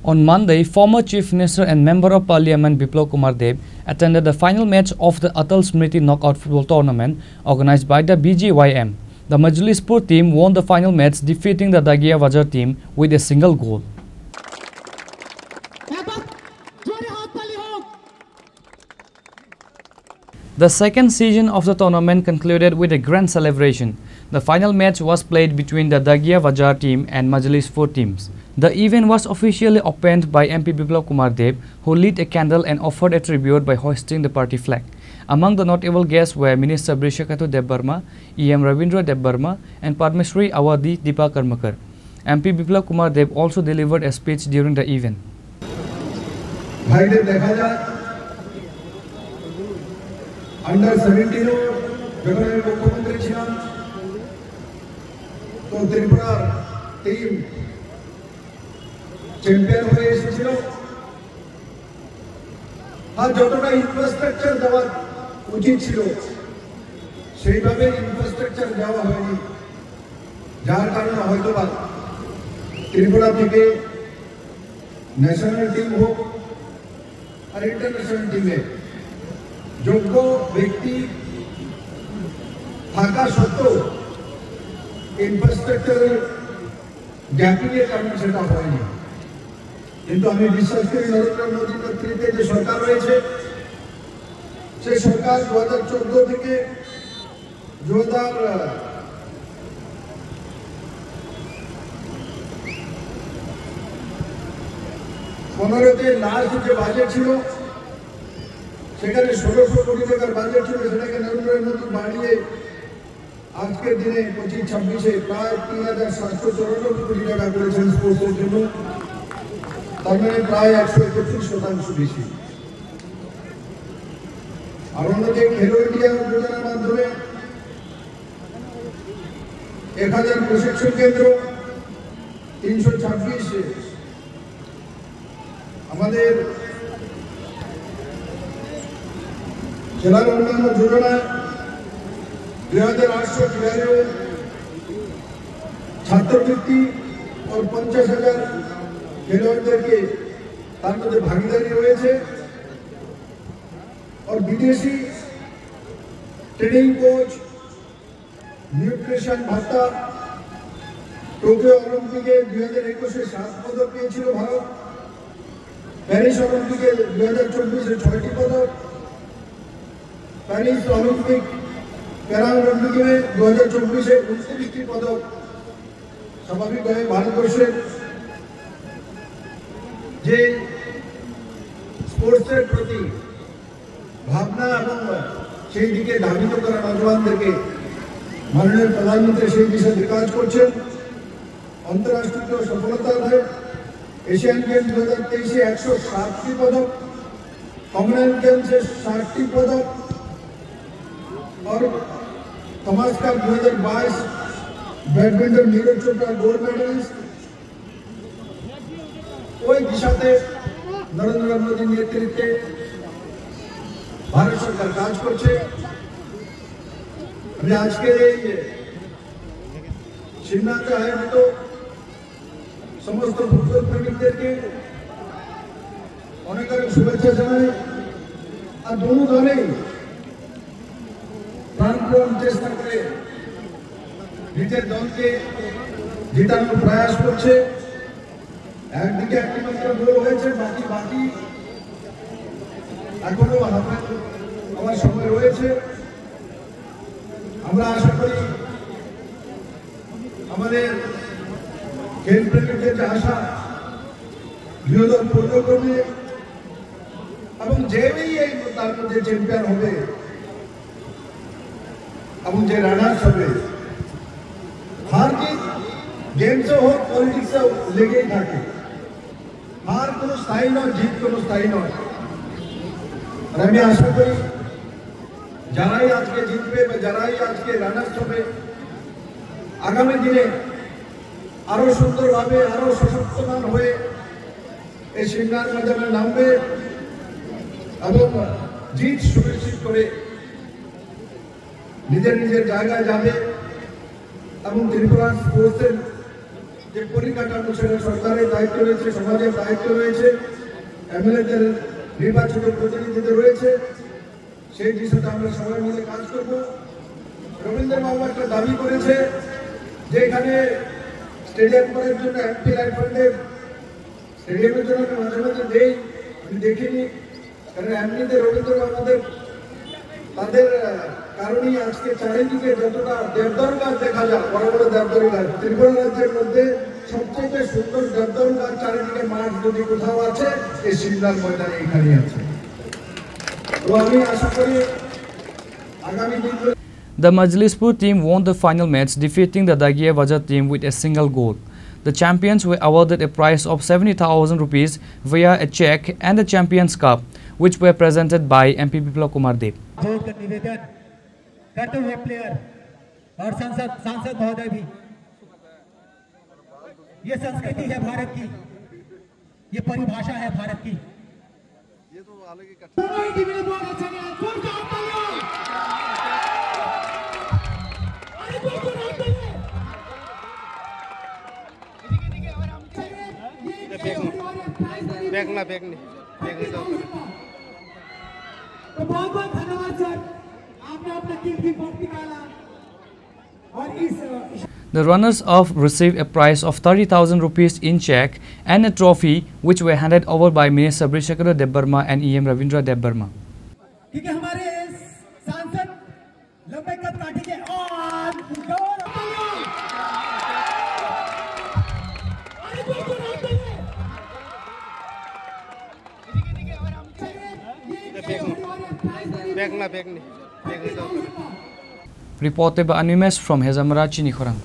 On Monday, former Chief Minister and Member of Parliament Biplab Kumar Deb attended the final match of the Atal Smriti Knockout Football Tournament organized by the BJYM. The Majlispur team won the final match, defeating the Dagia Bajar team with a single goal. The second season of the tournament concluded with a grand celebration. The final match was played between the Dagia Bajar team and Majlispur teams. The event was officially opened by MP Biplab Kumar Deb, who lit a candle and offered a tribute by hoisting the party flag. Among the notable guests were Minister Brishakatu Debbarma, EM Ravindra Debbarma, and Padmashri Awadi Deepa Karmakar. MP Biplab Kumar Deb also delivered a speech during the event. Under 17 যখন আমি মুখ্যমন্ত্রী ছিলাম তো Tripura team champion হয়ে এসেছিল আর যতটা infrastructure দেওয়া উচিত ছিল সেইভাবে ইনফ্রাস্ট্রাকচার দেওয়া হয়নি, যার কারণে হয়তো বা ত্রিপুরা থেকে ন্যাশনাল টিম হোক আর ইন্টারন্যাশনাল টিমে যোগ্য ব্যক্তি থাকা সত্ত্বেও ইনফ্রাস্ট্রাকচারের গ্যাপিংয়ের কারণে সেটা হয়নি। কিন্তু আমি বিশ্বাস করি নরেন্দ্র মোদীর নেতৃত্বে যে সরকার রয়েছে সেই সরকার 2014 থেকে 2015-তে লাস্ট যে বাজেট ছিল সেখানে 1600 কোটি টাকার বাজেট ছিল, সেটাকে নরেন্দ্র মোদী বাড়িয়ে আজকের দিনে 25-26-এ প্রায় 3794 কোটি টাকা করেছেন স্পোর্টসের জন্য, তার মানে প্রায় 131% বেশি। আর অন্যদিকে খেলো ইন্ডিয়া যোজনার মাধ্যমে 1000 প্রশিক্ষণ কেন্দ্র, 326 আমাদের জেলার অন্যান্য যোজনা, 2892 ছাত্রবৃত্তি ও 50,000 খেলোয়াড়দেরকে তার মধ্যে ভাগিদারি রয়েছে। और विदेशी ट्रेनिंग कोच, न्यूट्रिशन भत्ता, টোকিও অলিম্পিকে 2021-এ 7 পদক পেয়েছিল ভারত, প্যারিস অলিম্পিকে 2024-এ 6টি পদক, প্যারিস অলিম্পিক প্যারা অলিম্পিকে 2024-এ 29টি পদক। স্বাভাবিকভাবে ভারতবর্ষের যে স্পোর্টসের প্রতি ভাবনা এবং সেই দিকে ধাবিত করা নজওয়ানদেরকে মাননীয় প্রধানমন্ত্রী সেই দিশাতে কাজ করছেন। অন্তর্রাষ্ট্রীয় সফলতা है। एशियन गेम्स 2023-এ 107টি পদক, कॉमनवेल्थ गेम्स-এ 60টি পদক और Thomas cup 2022 badminton Neeraj Chopra gold medallist. ওই দিশাতে নরেন্দ্র মোদীর নেতৃত্বে भारत सरकार কাজ করছে। আমি আজকের এই সিদ্ধান্তে আয়োজিত সমস্ত ফুটবল প্রেমীদেরকে অনেক অনেক শুভেচ্ছা জানাই। আর দুটো দলেই প্রাণপণ চেষ্টা করে নিজের দলকে জেতানোর প্রয়াস করছে। একদিকে একটি মাত্র গোল হয়েছে, বাকি এখনো আমার সময় রয়েছে। আমরা আশা করি আমাদের খেল প্রেমীদের যে আশা বিনোদন পূর্ণ করবে এবং যেই এই তার মধ্যে চ্যাম্পিয়ন হবে এবং যে রানার্স হবে, হার জিত গেমসে হোক পলিটিক্সেও লেগেই থাকে। হার কোনো স্থায়ী নয়, জিত কোনো স্থায়ী নয়। আমি আশা করি যারাই আজকে জিতবে বা যারাই আজকে রানার্স হবে আগামী দিনে আরো সুন্দরভাবে আরো সশক্তমান হয়ে এই সিঙ্গার ময়দানে নামবে এবং জিত সুনিশ্চিত করে নিজের নিজের জায়গায় যাবে এবং ত্রিপুরা স্পোর্টসের যে পরিকাঠামো সেটা সরকারের দায়িত্ব রয়েছে, সমাজের দায়িত্ব রয়েছে, এমএলএদের নির্বাচিত প্রতিনিধিদের রয়েছে, সেই বিষয়টা আমরা সবাই মিলে কাজ করব। রবীন্দ্রবাবু একটা দাবি করেছে যে এখানে স্টেডিয়াম করার জন্য এমপি লাইফ ফান্ডে স্টেডিয়ামের জন্য আমি মাঝে মাঝে দেই, আমি দেখিনি, কারণ এমনিতে রবীন্দ্রবাবুদের তাদের কারণেই আজকে চারিদিকে যতটা দেবদারু গাছ দেখা যায়, বড় বড় দেবদারু গাছ, ত্রিপুরা রাজ্যের মধ্যে সবচেয়ে সুন্দর দেবদারু গাছ চারিদিকে মাঠ যদি কোথাও আছে এই সিমলার ময়দানে এখানে আছে। তো আমি আশা করি আগামী দিনগুলো। The Majlispur team won the final match, defeating the Dagia Vajar team with a single goal. The champions were awarded a prize of 70,000 rupees via a cheque and the Champions Cup, which were presented by MP Biplab Kumar Deb. निवेदन करते हुए player और सांसद महोदय भी, ये संस्कृति है भारत की, ये परिभाषा है भारत की। ये तो अलग ही तो बहुत धन्यवाद सर, आपने अपना कीमती वक्त निकाला और इस The runners-up received a prize of 30,000 rupees in cheque and a trophy, which were handed over by Minister Sabri Debbarma and EM Ravindra Debbarma. ठीक है, हमारे सांसद लंबे कद काटेंगे और Reported by Animes from Hezamara Chinikhorang.